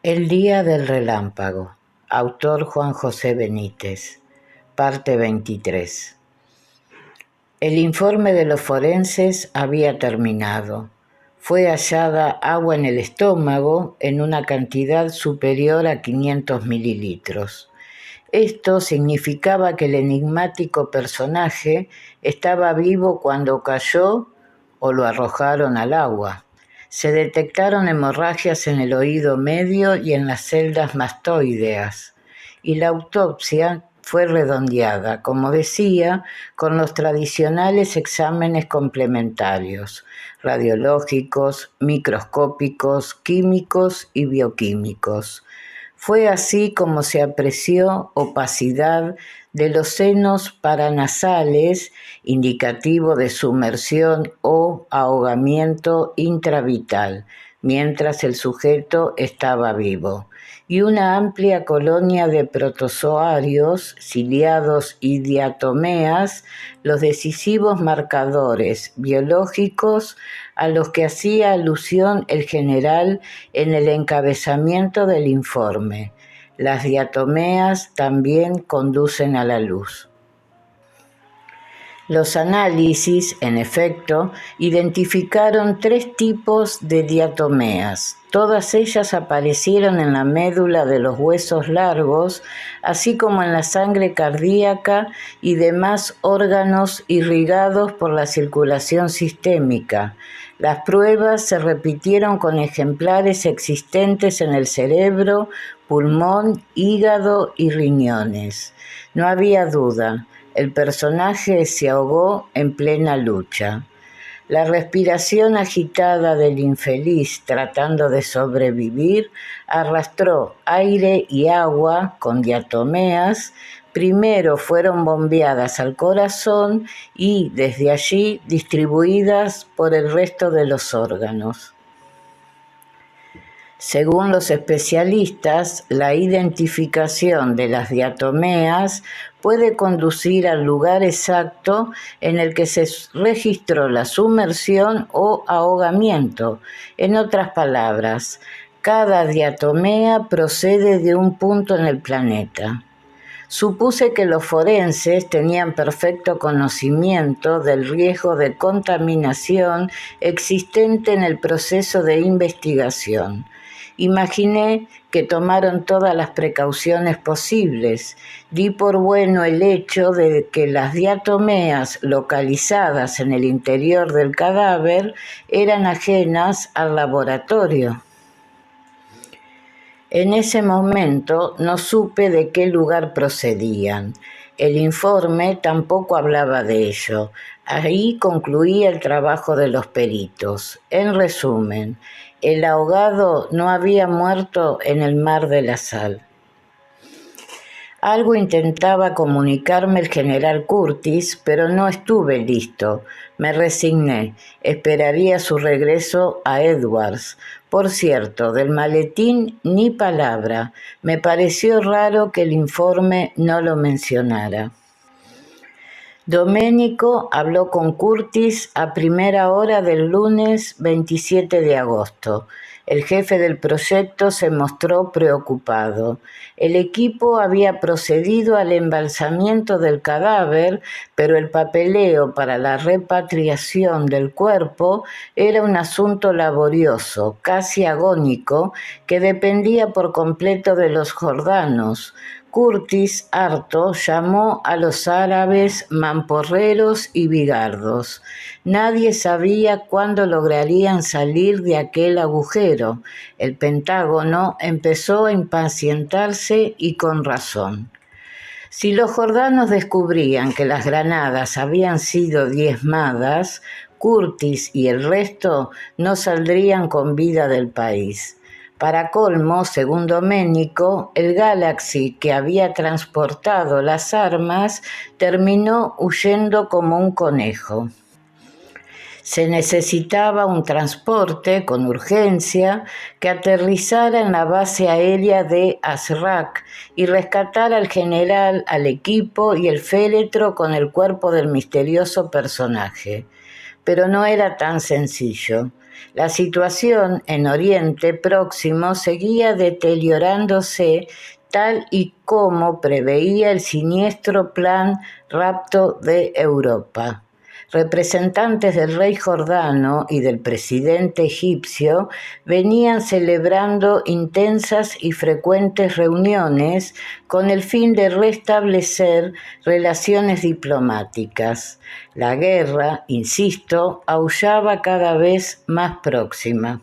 El día del relámpago. Autor Juan José Benítez. Parte 23. El informe de los forenses había terminado. Fue hallada agua en el estómago en una cantidad superior a 500 mililitros. Esto significaba que el enigmático personaje estaba vivo cuando cayó o lo arrojaron al agua. Se detectaron hemorragias en el oído medio y en las celdas mastoideas, y la autopsia fue redondeada, como decía, con los tradicionales exámenes complementarios, radiológicos, microscópicos, químicos y bioquímicos. Fue así como se apreció opacidad de los senos paranasales, indicativo de sumersión o ahogamiento intravital, mientras el sujeto estaba vivo, y una amplia colonia de protozoarios, ciliados y diatomeas, los decisivos marcadores biológicos a los que hacía alusión el general en el encabezamiento del informe. Las diatomeas también conducen a la luz. Los análisis, en efecto, identificaron 3 tipos de diatomeas. Todas ellas aparecieron en la médula de los huesos largos, así como en la sangre cardíaca y demás órganos irrigados por la circulación sistémica. Las pruebas se repitieron con ejemplares existentes en el cerebro, pulmón, hígado y riñones. No había duda. El personaje se ahogó en plena lucha. La respiración agitada del infeliz tratando de sobrevivir arrastró aire y agua con diatomeas. Primero fueron bombeadas al corazón y desde allí distribuidas por el resto de los órganos. Según los especialistas, la identificación de las diatomeas puede conducir al lugar exacto en el que se registró la sumersión o ahogamiento. En otras palabras, cada diatomea procede de un punto en el planeta. Supuse que los forenses tenían perfecto conocimiento del riesgo de contaminación existente en el proceso de investigación. Imaginé que tomaron todas las precauciones posibles. Di por bueno el hecho de que las diatomeas localizadas en el interior del cadáver eran ajenas al laboratorio. En ese momento no supe de qué lugar procedían. El informe tampoco hablaba de ello. Ahí concluía el trabajo de los peritos. En resumen, el ahogado no había muerto en el mar de la sal. Algo intentaba comunicarme el general Curtis, pero no estuve listo. Me resigné. Esperaría su regreso a Edwards. Por cierto, del maletín ni palabra. Me pareció raro que el informe no lo mencionara. Domenico habló con Curtis a primera hora del lunes 27 de agosto. El jefe del proyecto se mostró preocupado. El equipo había procedido al embalsamiento del cadáver, pero el papeleo para la repatriación del cuerpo era un asunto laborioso, casi agónico, que dependía por completo de los jordanos. Curtis, harto, llamó a los árabes mamporreros y bigardos. Nadie sabía cuándo lograrían salir de aquel agujero. El Pentágono empezó a impacientarse y con razón. Si los jordanos descubrían que las granadas habían sido diezmadas, Curtis y el resto no saldrían con vida del país. Para colmo, según Domenico, el Galaxy que había transportado las armas terminó huyendo como un conejo. Se necesitaba un transporte con urgencia que aterrizara en la base aérea de Azraq y rescatara al general, al equipo y el féretro con el cuerpo del misterioso personaje. Pero no era tan sencillo. La situación en Oriente Próximo seguía deteriorándose tal y como preveía el siniestro plan rapto de Europa. Representantes del rey jordano y del presidente egipcio venían celebrando intensas y frecuentes reuniones con el fin de restablecer relaciones diplomáticas. La guerra, insisto, aullaba cada vez más próxima.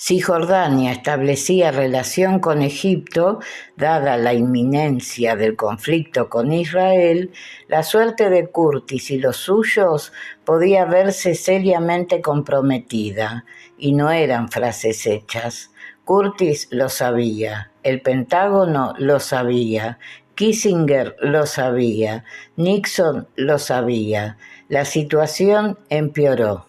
Si Jordania establecía relación con Egipto, dada la inminencia del conflicto con Israel, la suerte de Curtis y los suyos podía verse seriamente comprometida, y no eran frases hechas. Curtis lo sabía, el Pentágono lo sabía, Kissinger lo sabía, Nixon lo sabía. La situación empeoró.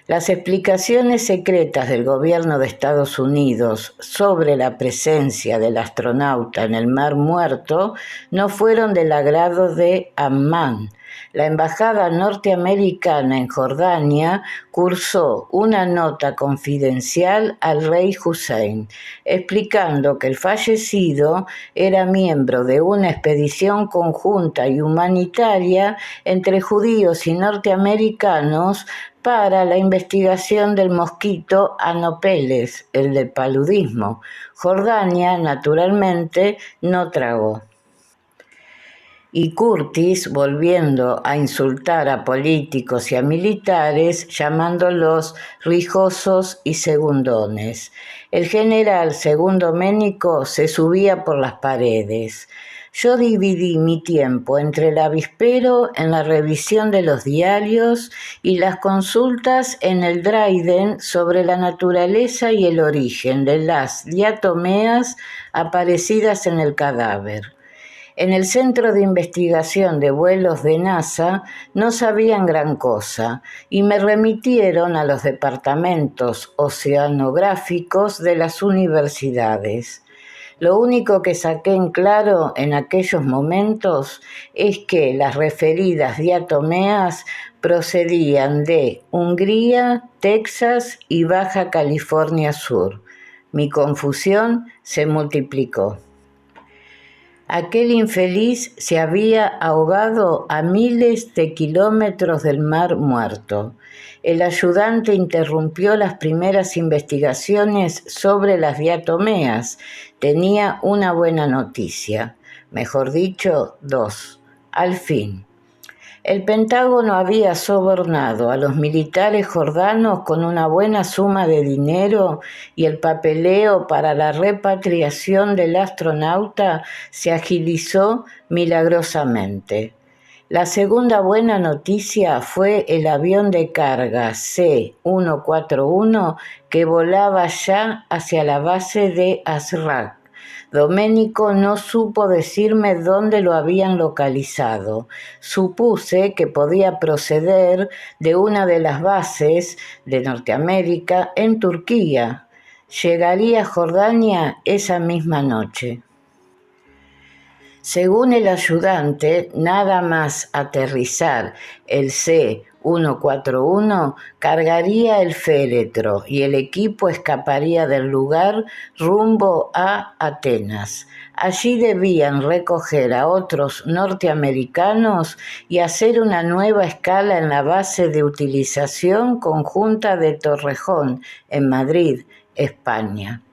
Las explicaciones secretas del gobierno de Estados Unidos sobre la presencia del astronauta en el Mar Muerto no fueron del agrado de Amman. La embajada norteamericana en Jordania cursó una nota confidencial al rey Hussein, explicando que el fallecido era miembro de una expedición conjunta y humanitaria entre judíos y norteamericanos para la investigación del mosquito Anopheles, el del paludismo. Jordania, naturalmente, no tragó. Y Curtis, volviendo a insultar a políticos y a militares, llamándolos rijosos y segundones. El general según Doménico se subía por las paredes. Yo dividí mi tiempo entre el avispero en la revisión de los diarios y las consultas en el Dryden sobre la naturaleza y el origen de las diatomeas aparecidas en el cadáver. En el Centro de Investigación de Vuelos de NASA no sabían gran cosa y me remitieron a los departamentos oceanográficos de las universidades. Lo único que saqué en claro en aquellos momentos es que las referidas diatomeas procedían de Hungría, Texas y Baja California Sur. Mi confusión se multiplicó. Aquel infeliz se había ahogado a miles de kilómetros del Mar Muerto. El ayudante interrumpió las primeras investigaciones sobre las diatomeas. Tenía una buena noticia, mejor dicho, dos. Al fin. El Pentágono había sobornado a los militares jordanos con una buena suma de dinero y el papeleo para la repatriación del astronauta se agilizó milagrosamente. La segunda buena noticia fue el avión de carga C-141 que volaba ya hacia la base de Azraq. Doménico no supo decirme dónde lo habían localizado. Supuse que podía proceder de una de las bases de Norteamérica en Turquía. Llegaría a Jordania esa misma noche. Según el ayudante, nada más aterrizar el C-141 cargaría el féretro y el equipo escaparía del lugar rumbo a Atenas. Allí debían recoger a otros norteamericanos y hacer una nueva escala en la base de utilización conjunta de Torrejón, en Madrid, España.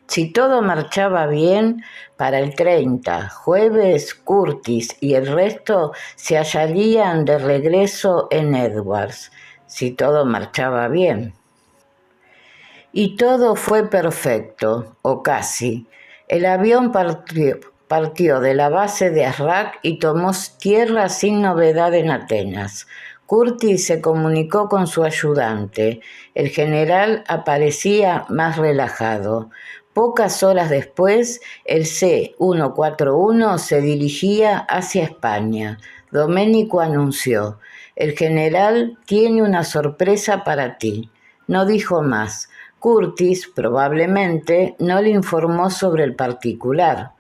Si todo marchaba bien, para el 30, jueves, Curtis y el resto se hallarían de regreso en Edwards. Si todo marchaba bien. Y todo fue perfecto, o casi. El avión partió de la base de Azraq y tomó tierra sin novedad en Atenas. Curtis se comunicó con su ayudante. El general aparecía más relajado. Pocas horas después, el C-141 se dirigía hacia España. Doménico anunció: «El general tiene una sorpresa para ti». No dijo más. Curtis, probablemente, no le informó sobre el particular.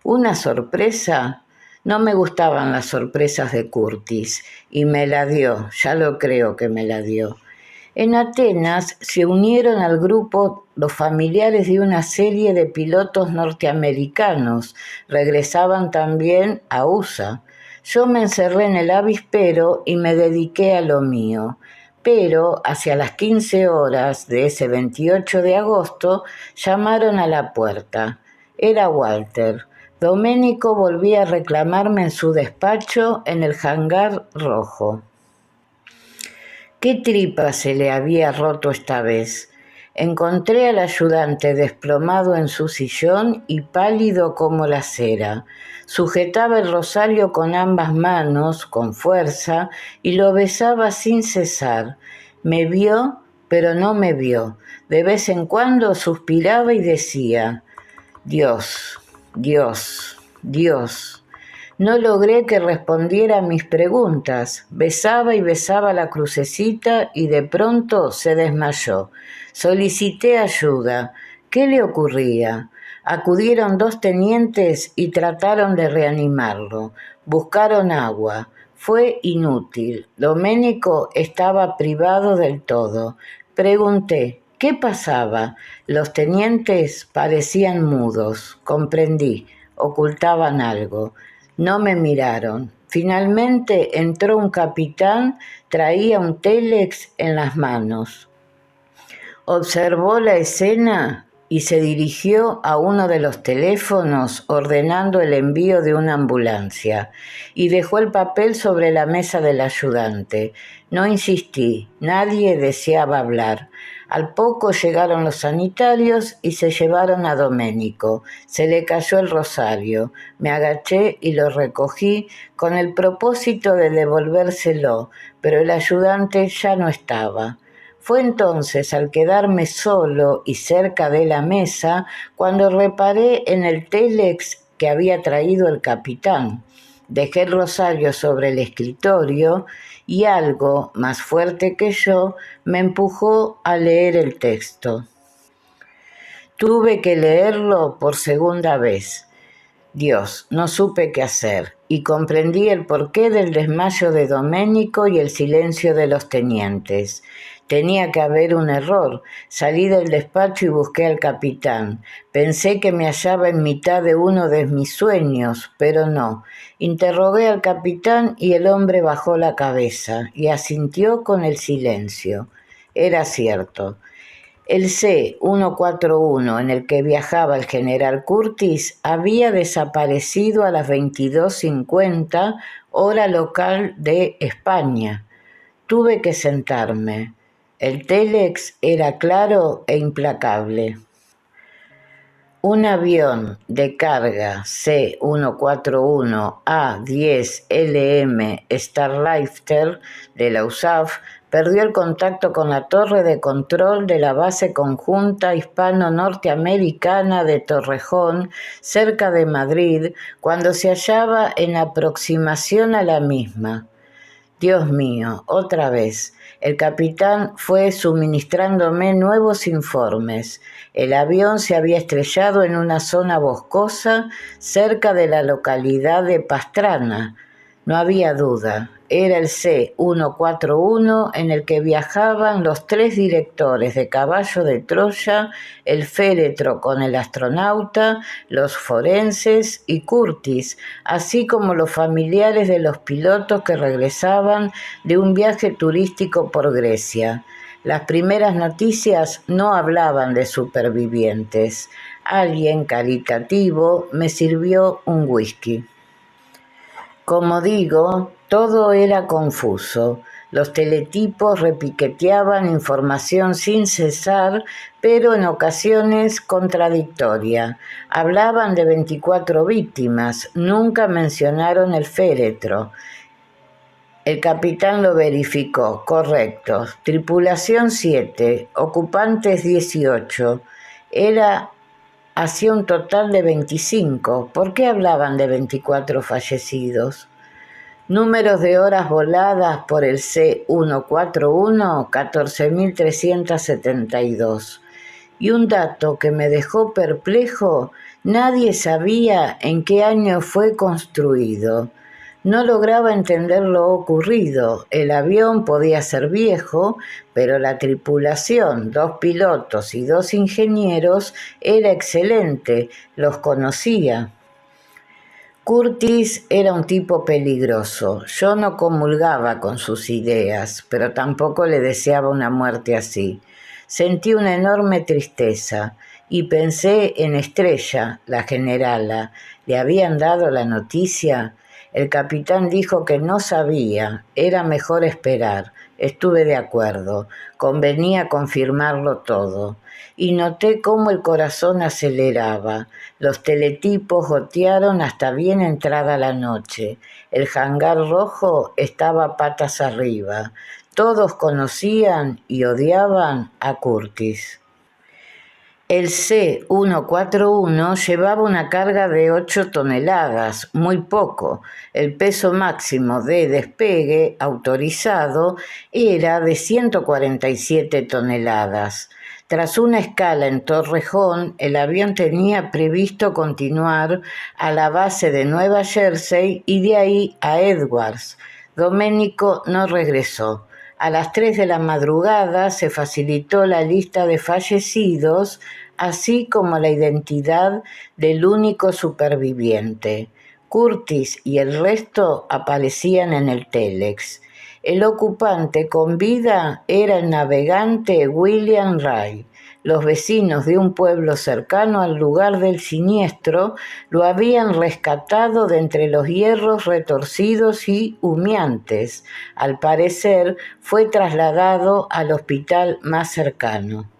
¿Una sorpresa? No me gustaban las sorpresas de Curtis, y me la dio, ya lo creo que me la dio. En Atenas se unieron al grupo los familiares de una serie de pilotos norteamericanos. Regresaban también a USA. Yo me encerré en el avispero y me dediqué a lo mío. Pero hacia las 15 horas de ese 28 de agosto llamaron a la puerta. Era Walter. Doménico volvía a reclamarme en su despacho en el hangar rojo. ¿Qué tripa se le había roto esta vez? Encontré al ayudante desplomado en su sillón y pálido como la cera. Sujetaba el rosario con ambas manos, con fuerza, y lo besaba sin cesar. Me vio, pero no me vio. De vez en cuando suspiraba y decía: Dios, Dios, Dios. No logré que respondiera a mis preguntas. Besaba y besaba la crucecita y de pronto se desmayó. Solicité ayuda. ¿Qué le ocurría? Acudieron 2 tenientes y trataron de reanimarlo. Buscaron agua. Fue inútil. Doménico estaba privado del todo. Pregunté: ¿qué pasaba? Los tenientes parecían mudos. Comprendí. Ocultaban algo. No me miraron. Finalmente entró un capitán, traía un télex en las manos. Observó la escena y se dirigió a uno de los teléfonos ordenando el envío de una ambulancia y dejó el papel sobre la mesa del ayudante. No insistí, nadie deseaba hablar. Al poco llegaron los sanitarios y se llevaron a Doménico. Se le cayó el rosario. Me agaché y lo recogí con el propósito de devolvérselo, pero el ayudante ya no estaba. Fue entonces, al quedarme solo y cerca de la mesa, cuando reparé en el télex que había traído el capitán. Dejé el rosario sobre el escritorio y algo más fuerte que yo me empujó a leer el texto. Tuve que leerlo por segunda vez. Dios, no supe qué hacer y comprendí el porqué del desmayo de Doménico y el silencio de los tenientes. Tenía que haber un error. Salí del despacho y busqué al capitán. Pensé que me hallaba en mitad de uno de mis sueños, pero no. Interrogué al capitán y el hombre bajó la cabeza y asintió con el silencio. Era cierto. El C-141 en el que viajaba el general Curtis había desaparecido a las 22:50 hora local de España. Tuve que sentarme. El télex era claro e implacable. Un avión de carga C-141A-10LM Starlifter de la USAF perdió el contacto con la torre de control de la base conjunta hispano-norteamericana de Torrejón, cerca de Madrid, cuando se hallaba en aproximación a la misma. Dios mío, otra vez. El capitán fue suministrándome nuevos informes. El avión se había estrellado en una zona boscosa cerca de la localidad de Pastrana. No había duda. Era el C-141 en el que viajaban los 3 directores de Caballo de Troya, el féretro con el astronauta, los forenses y Curtis, así como los familiares de los pilotos que regresaban de un viaje turístico por Grecia. Las primeras noticias no hablaban de supervivientes. Alguien caritativo me sirvió un whisky. Como digo, todo era confuso. Los teletipos repiqueteaban información sin cesar, pero en ocasiones contradictoria. Hablaban de 24 víctimas, nunca mencionaron el féretro. El capitán lo verificó, correcto. Tripulación 7, ocupantes 18. Hacía un total de 25. ¿Por qué hablaban de 24 fallecidos? Números de horas voladas por el C-141, 14.372. Y un dato que me dejó perplejo, nadie sabía en qué año fue construido. No lograba entender lo ocurrido. El avión podía ser viejo, pero la tripulación, 2 pilotos y 2 ingenieros, era excelente, los conocía. Curtis era un tipo peligroso. Yo no comulgaba con sus ideas, pero tampoco le deseaba una muerte así. Sentí una enorme tristeza y pensé en Estrella, la generala. ¿Le habían dado la noticia? El capitán dijo que no sabía, era mejor esperar. Estuve de acuerdo, convenía confirmarlo todo. Y noté cómo el corazón aceleraba. Los teletipos gotearon hasta bien entrada la noche. El hangar rojo estaba patas arriba. Todos conocían y odiaban a Curtis. El C-141 llevaba una carga de 8 toneladas, muy poco. El peso máximo de despegue autorizado era de 147 toneladas. Tras una escala en Torrejón, el avión tenía previsto continuar a la base de Nueva Jersey y de ahí a Edwards. Domenico no regresó. A las 3 de la madrugada se facilitó la lista de fallecidos, así como la identidad del único superviviente. Curtis y el resto aparecían en el télex. El ocupante con vida era el navegante William Ray. Los vecinos de un pueblo cercano al lugar del siniestro lo habían rescatado de entre los hierros retorcidos y humeantes. Al parecer, fue trasladado al hospital más cercano.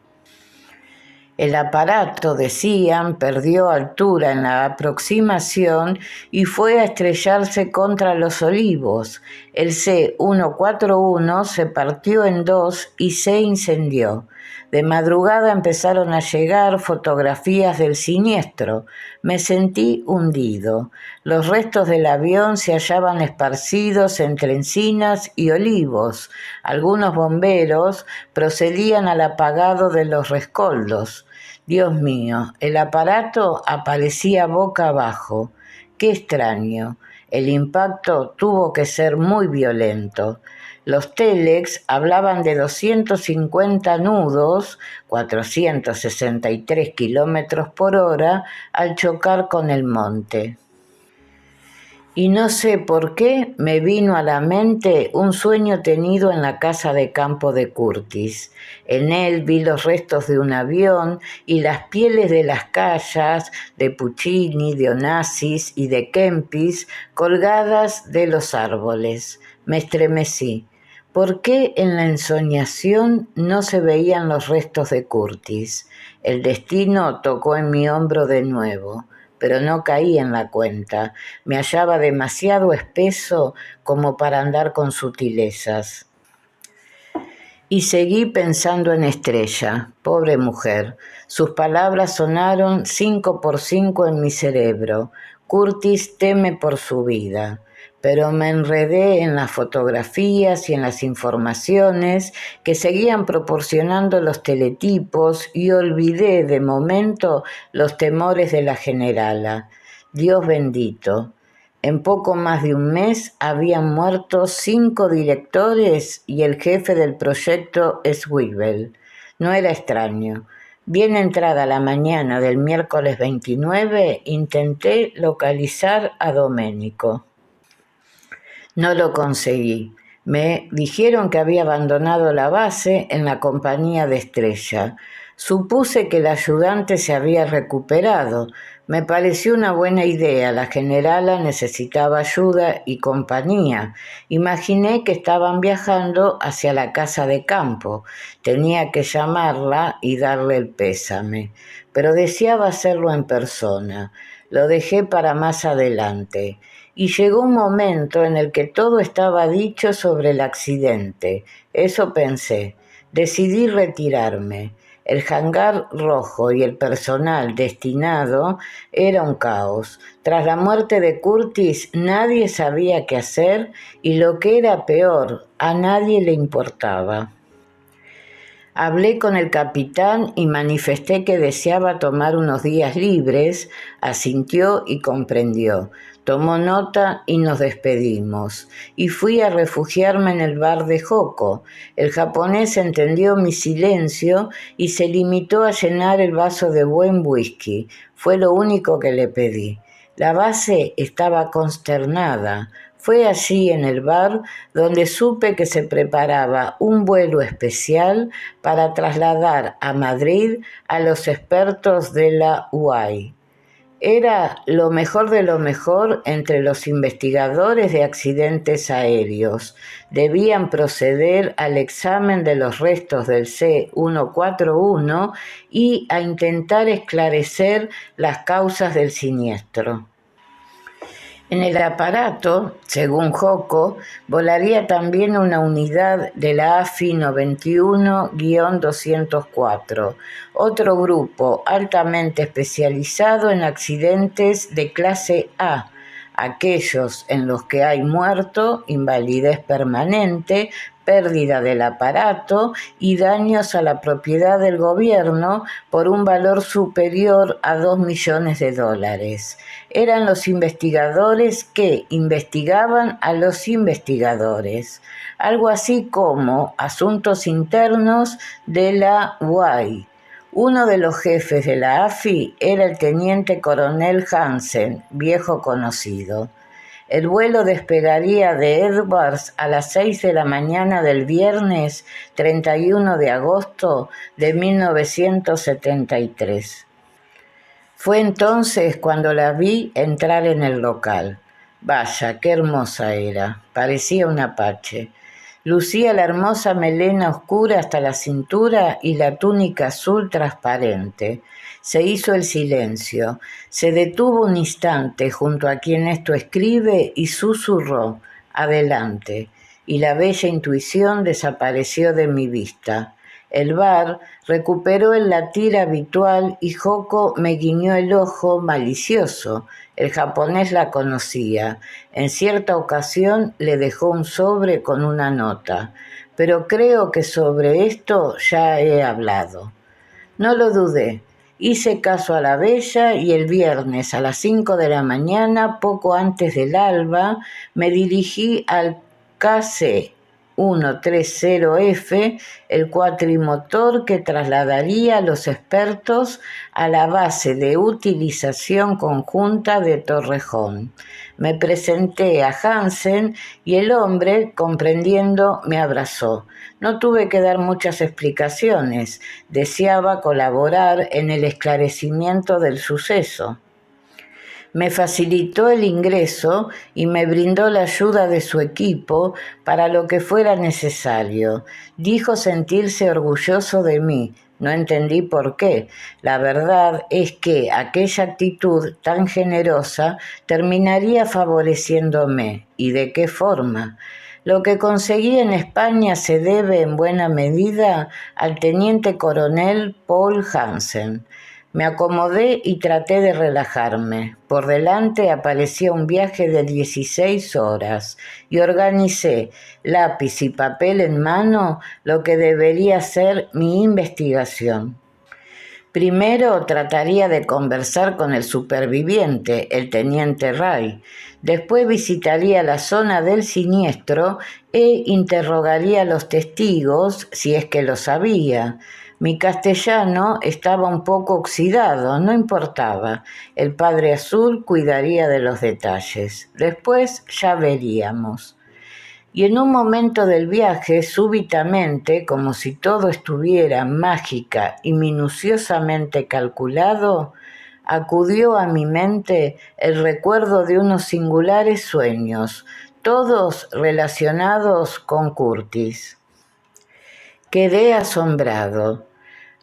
El aparato, decían, perdió altura en la aproximación y fue a estrellarse contra los olivos. El C-141 se partió en 2 y se incendió. De madrugada empezaron a llegar fotografías del siniestro. Me sentí hundido. Los restos del avión se hallaban esparcidos entre encinas y olivos. Algunos bomberos procedían al apagado de los rescoldos. Dios mío, el aparato aparecía boca abajo. Qué extraño. El impacto tuvo que ser muy violento. Los telex hablaban de 250 nudos, 463 kilómetros por hora, al chocar con el monte. Y no sé por qué me vino a la mente un sueño tenido en la casa de campo de Curtis. En él vi los restos de un avión y las pieles de las callas de Puccini, de Onassis y de Kempis colgadas de los árboles. Me estremecí. ¿Por qué en la ensoñación no se veían los restos de Curtis? El destino tocó en mi hombro de nuevo, pero no caí en la cuenta. Me hallaba demasiado espeso como para andar con sutilezas. Y seguí pensando en Estrella, pobre mujer. Sus palabras sonaron 5 por 5 en mi cerebro. Curtis teme por su vida. Pero me enredé en las fotografías y en las informaciones que seguían proporcionando los teletipos y olvidé de momento los temores de la generala. Dios bendito. En poco más de un mes habían muerto 5 directores y el jefe del proyecto Swivel. No era extraño. Bien entrada la mañana del miércoles 29, intenté localizar a Domenico. No lo conseguí. Me dijeron que había abandonado la base en la compañía de Estrella. Supuse que el ayudante se había recuperado. Me pareció una buena idea. La generala necesitaba ayuda y compañía. Imaginé que estaban viajando hacia la casa de campo. Tenía que llamarla y darle el pésame. Pero deseaba hacerlo en persona. Lo dejé para más adelante. Y llegó un momento en el que todo estaba dicho sobre el accidente. Eso pensé. Decidí retirarme. El hangar rojo y el personal destinado era un caos. Tras la muerte de Curtis, nadie sabía qué hacer y lo que era peor, a nadie le importaba. Hablé con el capitán y manifesté que deseaba tomar unos días libres, asintió y comprendió. Tomó nota y nos despedimos. Y fui a refugiarme en el bar de Joko. El japonés entendió mi silencio y se limitó a llenar el vaso de buen whisky. Fue lo único que le pedí. La base estaba consternada. Fue allí en el bar donde supe que se preparaba un vuelo especial para trasladar a Madrid a los expertos de la UAI. Era lo mejor de lo mejor entre los investigadores de accidentes aéreos. Debían proceder al examen de los restos del C-141 y a intentar esclarecer las causas del siniestro. En el aparato, según Joko, volaría también una unidad de la AFI 91-204, otro grupo altamente especializado en accidentes de clase A, aquellos en los que hay muerto, invalidez permanente, pérdida del aparato y daños a la propiedad del gobierno por un valor superior a $2 millones. Eran los investigadores que investigaban a los investigadores, algo así como asuntos internos de la UAI. Uno de los jefes de la AFI era el teniente coronel Hansen, viejo conocido. El vuelo despegaría de Edwards a las 6 de la mañana del viernes 31 de agosto de 1973. Fue entonces cuando la vi entrar en el local. Vaya, qué hermosa era, parecía un apache. Lucía la hermosa melena oscura hasta la cintura y la túnica azul transparente. Se hizo el silencio. Se detuvo un instante junto a quien esto escribe y susurró: adelante. Y la bella intuición desapareció de mi vista. El bar recuperó el latir habitual y Joko me guiñó el ojo malicioso. El japonés la conocía. En cierta ocasión le dejó un sobre con una nota. Pero creo que sobre esto ya he hablado. No lo dudé. Hice caso a la bella y el viernes a las 5 de la mañana, poco antes del alba, me dirigí al KC 130F, el cuatrimotor que trasladaría a los expertos a la base de utilización conjunta de Torrejón. Me presenté a Hansen y el hombre, comprendiendo, me abrazó. No tuve que dar muchas explicaciones. Deseaba colaborar en el esclarecimiento del suceso. Me facilitó el ingreso y me brindó la ayuda de su equipo para lo que fuera necesario. Dijo sentirse orgulloso de mí. No entendí por qué. La verdad es que aquella actitud tan generosa terminaría favoreciéndome. ¿Y de qué forma? Lo que conseguí en España se debe en buena medida al teniente coronel Paul Hansen. Me acomodé y traté de relajarme. Por delante aparecía un viaje de 16 horas y organicé, lápiz y papel en mano, lo que debería ser mi investigación. Primero trataría de conversar con el superviviente, el teniente Ray. Después visitaría la zona del siniestro e interrogaría a los testigos, si es que lo sabía. Mi castellano estaba un poco oxidado, no importaba. El Padre Azul cuidaría de los detalles. Después ya veríamos. Y en un momento del viaje, súbitamente, como si todo estuviera mágica y minuciosamente calculado, acudió a mi mente el recuerdo de unos singulares sueños, todos relacionados con Curtis. Quedé asombrado.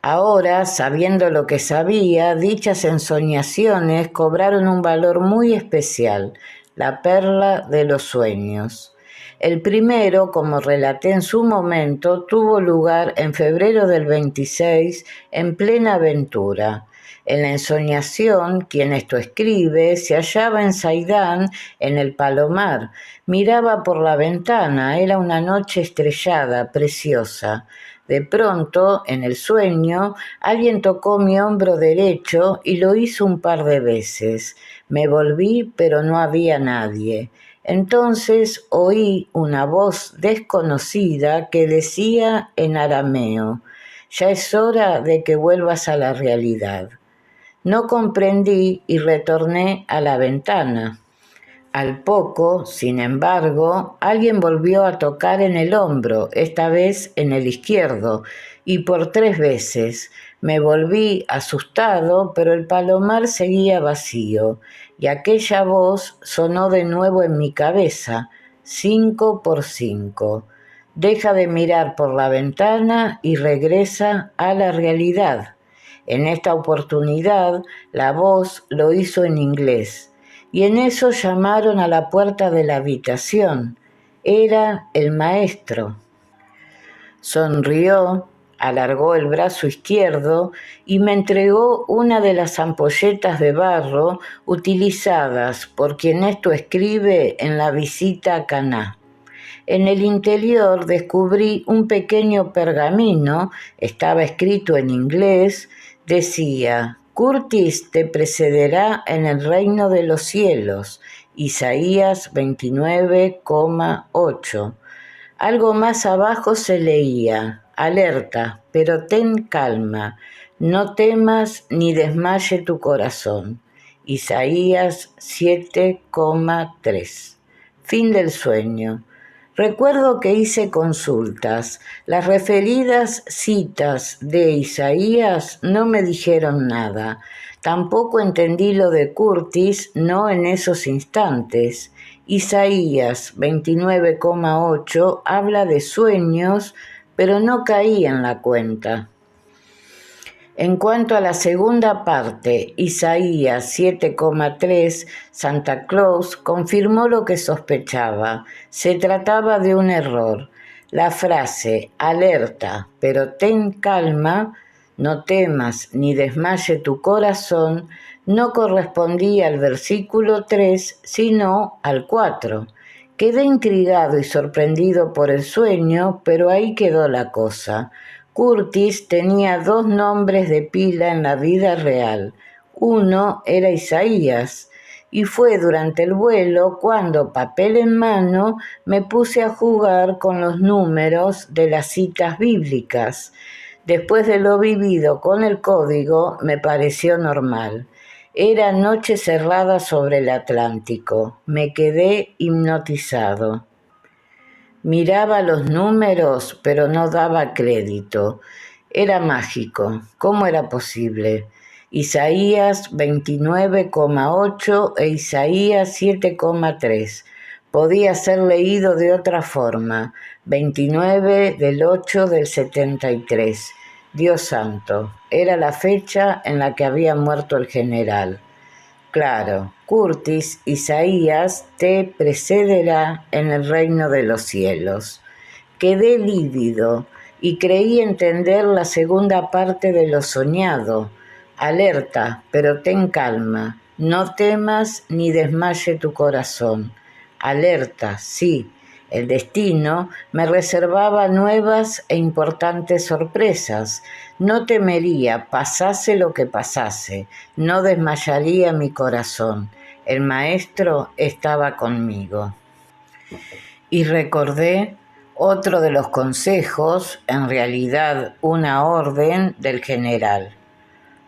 Ahora, sabiendo lo que sabía, dichas ensoñaciones cobraron un valor muy especial, la perla de los sueños. El primero, como relaté en su momento, tuvo lugar en febrero del 26, en plena aventura. En la ensoñación, quien esto escribe, se hallaba en Saidán, en el Palomar. Miraba por la ventana, era una noche estrellada, preciosa. De pronto, en el sueño, alguien tocó mi hombro derecho y lo hizo un par de veces. Me volví, pero no había nadie. Entonces oí una voz desconocida que decía en arameo: «Ya es hora de que vuelvas a la realidad». No comprendí y retorné a la ventana. Al poco, sin embargo, alguien volvió a tocar en el hombro, esta vez en el izquierdo, y por 3 veces. Me volví asustado, pero el palomar seguía vacío, y aquella voz sonó de nuevo en mi cabeza: 5 por 5. Deja de mirar por la ventana y regresa a la realidad. En esta oportunidad, la voz lo hizo en inglés. Y en eso llamaron a la puerta de la habitación. Era el maestro. Sonrió, alargó el brazo izquierdo y me entregó una de las ampolletas de barro utilizadas por quien esto escribe en la visita a Caná. En el interior descubrí un pequeño pergamino, estaba escrito en inglés, decía: «Curtis te precederá en el reino de los cielos», Isaías 29,8. Algo más abajo se leía: «Alerta, pero ten calma, no temas ni desmaye tu corazón», Isaías 7,3. Fin del sueño. Recuerdo que hice consultas. Las referidas citas de Isaías no me dijeron nada. Tampoco entendí lo de Curtis, no en esos instantes. Isaías 29,8 habla de sueños, pero no caí en la cuenta. En cuanto a la segunda parte, Isaías 7,3, Santa Claus confirmó lo que sospechaba. Se trataba de un error. La frase «alerta, pero ten calma, no temas ni desmaye tu corazón» no correspondía al versículo 3, sino al 4. Quedé intrigado y sorprendido por el sueño, pero ahí quedó la cosa. Curtis tenía 2 nombres de pila en la vida real. Uno era Isaías, y fue durante el vuelo cuando, papel en mano, me puse a jugar con los números de las citas bíblicas. Después de lo vivido con el código, me pareció normal. Era noche cerrada sobre el Atlántico. Me quedé hipnotizado. Miraba los números, pero no daba crédito. Era mágico. ¿Cómo era posible? Isaías 29,8 e Isaías 7,3. Podía ser leído de otra forma. 29 del 8 del 73. Dios santo, era la fecha en la que había muerto el general. Claro, Curtis, Isaías te precederá en el reino de los cielos. Quedé lívido y creí entender la segunda parte de lo soñado. Alerta, pero ten calma, no temas ni desmaye tu corazón. Alerta, sí. El destino me reservaba nuevas e importantes sorpresas. No temería, pasase lo que pasase. No desmayaría mi corazón. El maestro estaba conmigo. Y recordé otro de los consejos, en realidad una orden del general.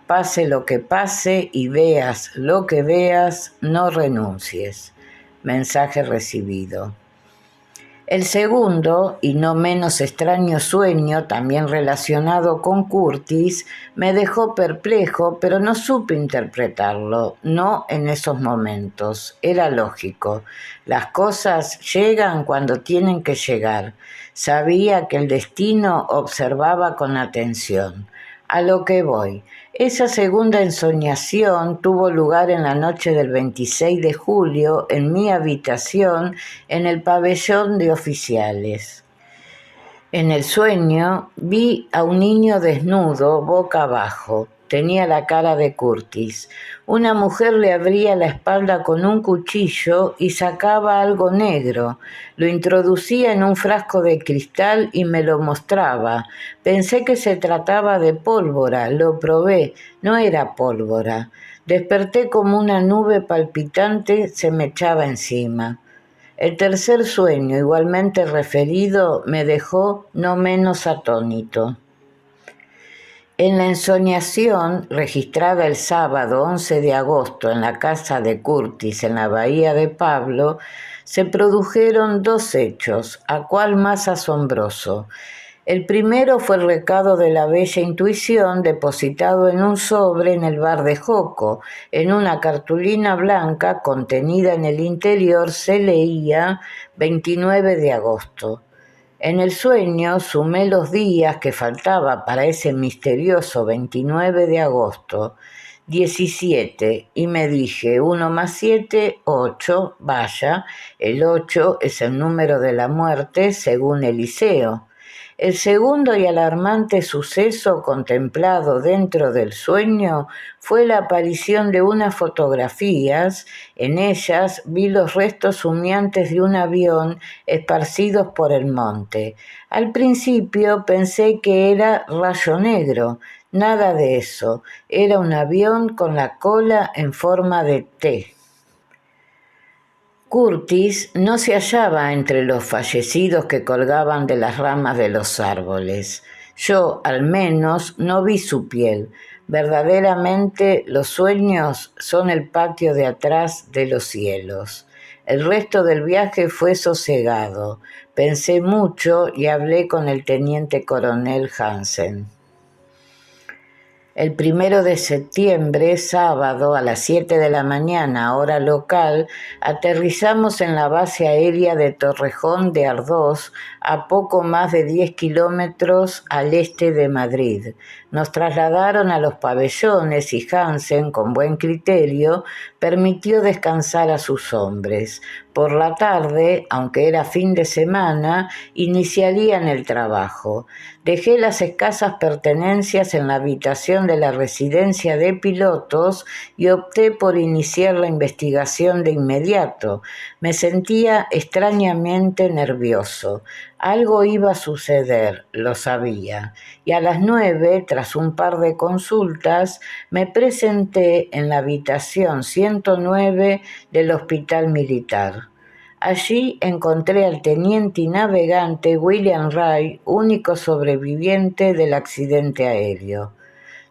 Pase lo que pase y veas lo que veas, no renuncies. Mensaje recibido. El segundo, y no menos extraño sueño, también relacionado con Curtis, me dejó perplejo, pero no supe interpretarlo, no en esos momentos. Era lógico. Las cosas llegan cuando tienen que llegar. Sabía que el destino observaba con atención. A lo que voy. Esa segunda ensoñación tuvo lugar en la noche del 26 de julio en mi habitación en el pabellón de oficiales. En el sueño vi a un niño desnudo, boca abajo. Tenía la cara de Curtis. Una mujer le abría la espalda con un cuchillo y sacaba algo negro. Lo introducía en un frasco de cristal y me lo mostraba. Pensé que se trataba de pólvora. Lo probé. No era pólvora. Desperté como una nube palpitante se me echaba encima. El tercer sueño, igualmente referido, me dejó no menos atónito. En la ensoñación, registrada el sábado 11 de agosto en la casa de Curtis en la bahía de Pablo, se produjeron dos hechos, a cual más asombroso. El primero fue el recado de la bella intuición depositado en un sobre en el bar de Joco. En una cartulina blanca contenida en el interior se leía 29 de agosto. En el sueño sumé los días que faltaba para ese misterioso 29 de agosto, 17, y me dije 1 más 7, 8, vaya, el 8 es el número de la muerte según Eliseo. El segundo y alarmante suceso contemplado dentro del sueño fue la aparición de unas fotografías. En ellas vi los restos humeantes de un avión esparcidos por el monte. Al principio pensé que era rayo negro. Nada de eso. Era un avión con la cola en forma de T. Curtis no se hallaba entre los fallecidos que colgaban de las ramas de los árboles. Yo, al menos, no vi su piel. Verdaderamente, los sueños son el patio de atrás de los cielos. El resto del viaje fue sosegado. Pensé mucho y hablé con el teniente coronel Hansen. El 1 de septiembre, sábado, a las 7 de la mañana, hora local, aterrizamos en la base aérea de Torrejón de Ardoz, a poco más de 10 kilómetros al este de Madrid. Nos trasladaron a los pabellones y Hansen, con buen criterio, permitió descansar a sus hombres. Por la tarde, aunque era fin de semana, iniciarían el trabajo. Dejé las escasas pertenencias en la habitación de la residencia de pilotos y opté por iniciar la investigación de inmediato. Me sentía extrañamente nervioso. Algo iba a suceder, lo sabía, y a las 9, tras un par de consultas, me presenté en la habitación 109 del Hospital Militar. Allí encontré al teniente y navegante William Ray, único sobreviviente del accidente aéreo.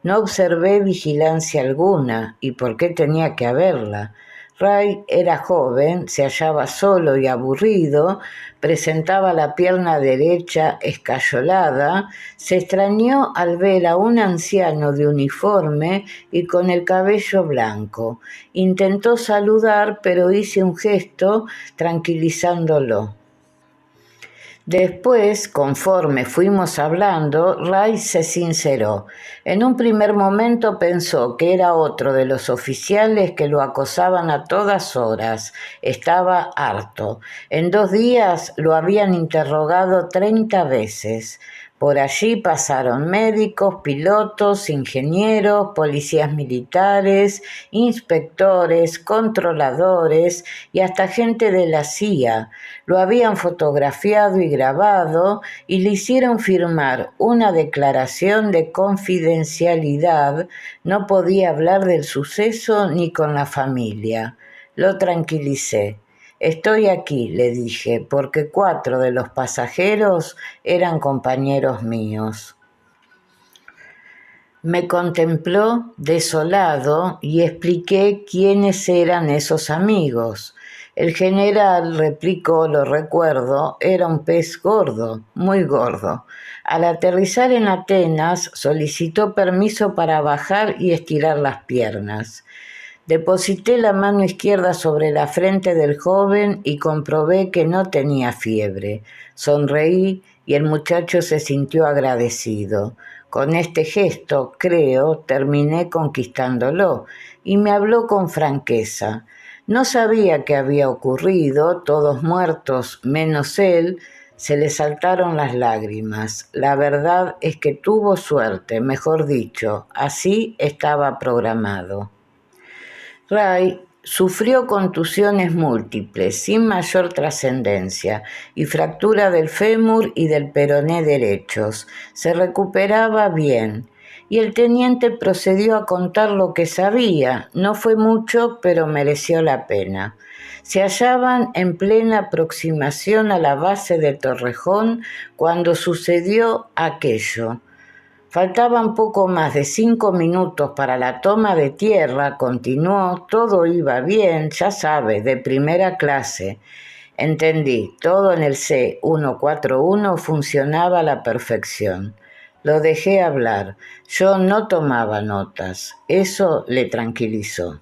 No observé vigilancia alguna, ¿y por qué tenía que haberla? Ray era joven, se hallaba solo y aburrido, presentaba la pierna derecha escayolada, se extrañó al ver a un anciano de uniforme y con el cabello blanco. Intentó saludar, pero hice un gesto tranquilizándolo. Después, conforme fuimos hablando, Ray se sinceró. En un primer momento pensó que era otro de los oficiales que lo acosaban a todas horas. Estaba harto. En 2 días lo habían interrogado 30 veces. Por allí pasaron médicos, pilotos, ingenieros, policías militares, inspectores, controladores y hasta gente de la CIA. Lo habían fotografiado y grabado y le hicieron firmar una declaración de confidencialidad. No podía hablar del suceso ni con la familia. Lo tranquilicé. Estoy aquí, le dije, porque 4 de los pasajeros eran compañeros míos. Me contempló desolado y expliqué quiénes eran esos amigos. El general, replicó, lo recuerdo, era un pez gordo, muy gordo. Al aterrizar en Atenas, solicitó permiso para bajar y estirar las piernas. Deposité la mano izquierda sobre la frente del joven y comprobé que no tenía fiebre. Sonreí y el muchacho se sintió agradecido. Con este gesto, creo, terminé conquistándolo y me habló con franqueza. No sabía qué había ocurrido, todos muertos menos él. Se le saltaron las lágrimas. La verdad es que tuvo suerte, mejor dicho, así estaba programado. Ray sufrió contusiones múltiples, sin mayor trascendencia, y fractura del fémur y del peroné derechos. Se recuperaba bien, y el teniente procedió a contar lo que sabía. No fue mucho, pero mereció la pena. Se hallaban en plena aproximación a la base de Torrejón cuando sucedió aquello. Faltaban poco más de 5 minutos para la toma de tierra, continuó, todo iba bien, ya sabe, de primera clase. Entendí, todo en el C-141 funcionaba a la perfección. Lo dejé hablar, yo no tomaba notas, eso le tranquilizó.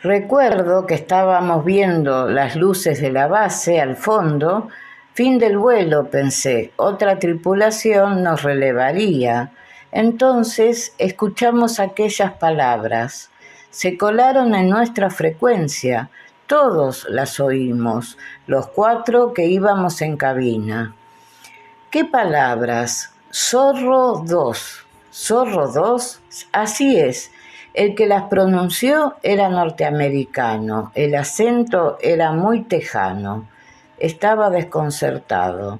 Recuerdo que estábamos viendo las luces de la base al fondo. Fin del vuelo, pensé, otra tripulación nos relevaría. Entonces escuchamos aquellas palabras. Se colaron en nuestra frecuencia. Todos las oímos, los 4 que íbamos en cabina. ¿Qué palabras? Zorro 2. ¿Zorro 2? Así es. El que las pronunció era norteamericano, el acento era muy tejano. Estaba desconcertado.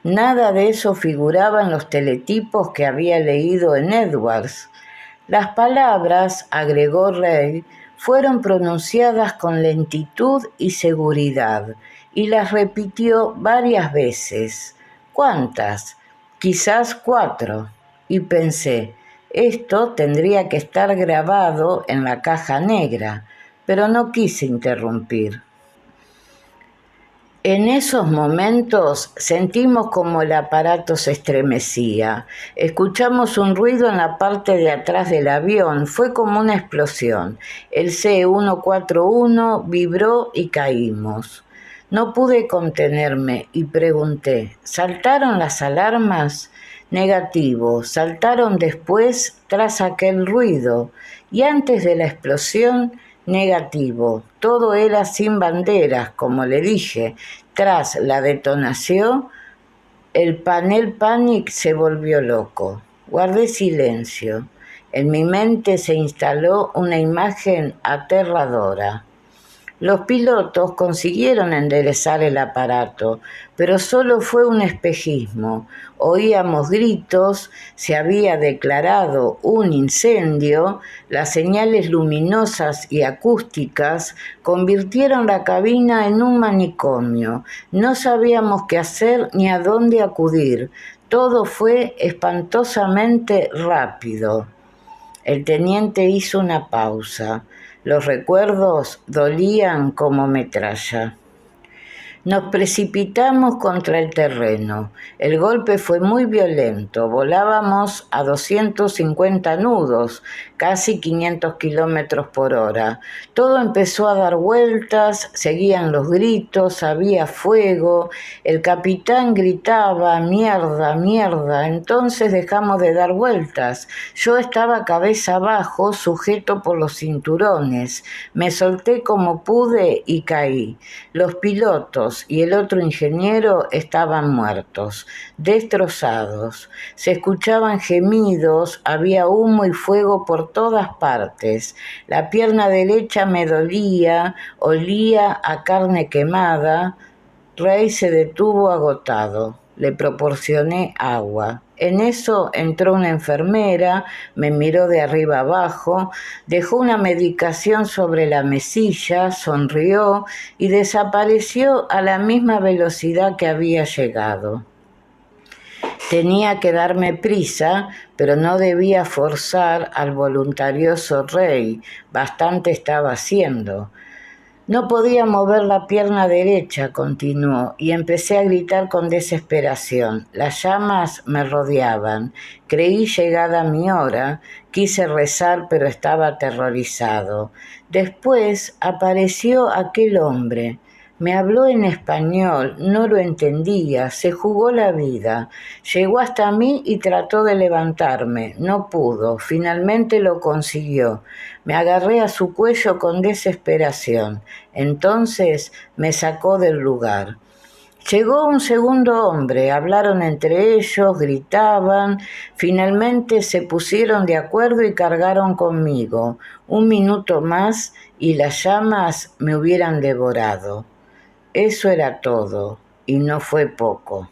Nada de eso figuraba en los teletipos que había leído en Edwards. Las palabras, agregó Ray, fueron pronunciadas con lentitud y seguridad, y las repitió varias veces. ¿Cuántas? Quizás 4. Y pensé, esto tendría que estar grabado en la caja negra, pero no quise interrumpir. En esos momentos sentimos como el aparato se estremecía. Escuchamos un ruido en la parte de atrás del avión. Fue como una explosión. El C-141 vibró y caímos. No pude contenerme y pregunté, ¿saltaron las alarmas? Negativo, saltaron después tras aquel ruido y antes de la explosión. Negativo, todo era sin banderas, como le dije. Tras la detonación, el panel Panic se volvió loco. Guardé silencio. En mi mente se instaló una imagen aterradora. Los pilotos consiguieron enderezar el aparato, pero solo fue un espejismo. Oíamos gritos, se había declarado un incendio, las señales luminosas y acústicas convirtieron la cabina en un manicomio. No sabíamos qué hacer ni a dónde acudir. Todo fue espantosamente rápido. El teniente hizo una pausa. Los recuerdos dolían como metralla. Nos precipitamos contra el terreno. El golpe fue muy violento. Volábamos a 250 nudos, casi 500 kilómetros por hora. Todo empezó a dar vueltas, seguían los gritos, había fuego. El capitán gritaba, mierda, mierda. Entonces dejamos de dar vueltas. Yo estaba cabeza abajo, sujeto por los cinturones. Me solté como pude y caí. Los pilotos y el otro ingeniero estaban muertos, destrozados. Se escuchaban gemidos, había humo y fuego por todas partes. La pierna derecha me dolía, olía a carne quemada. Ray se detuvo agotado. Le proporcioné agua. En eso entró una enfermera, me miró de arriba abajo, dejó una medicación sobre la mesilla, sonrió y desapareció a la misma velocidad que había llegado. Tenía que darme prisa, pero no debía forzar al voluntarioso Ray, bastante estaba haciendo. No podía mover la pierna derecha, continuó, y empecé a gritar con desesperación. Las llamas me rodeaban. Creí llegada mi hora, quise rezar, pero estaba aterrorizado. Después apareció aquel hombre. Me habló en español, no lo entendía, se jugó la vida. Llegó hasta mí y trató de levantarme. No pudo, finalmente lo consiguió. Me agarré a su cuello con desesperación. Entonces me sacó del lugar. Llegó un segundo hombre, hablaron entre ellos, gritaban, finalmente se pusieron de acuerdo y cargaron conmigo. 1 minuto más y las llamas me hubieran devorado. Eso era todo, y no fue poco.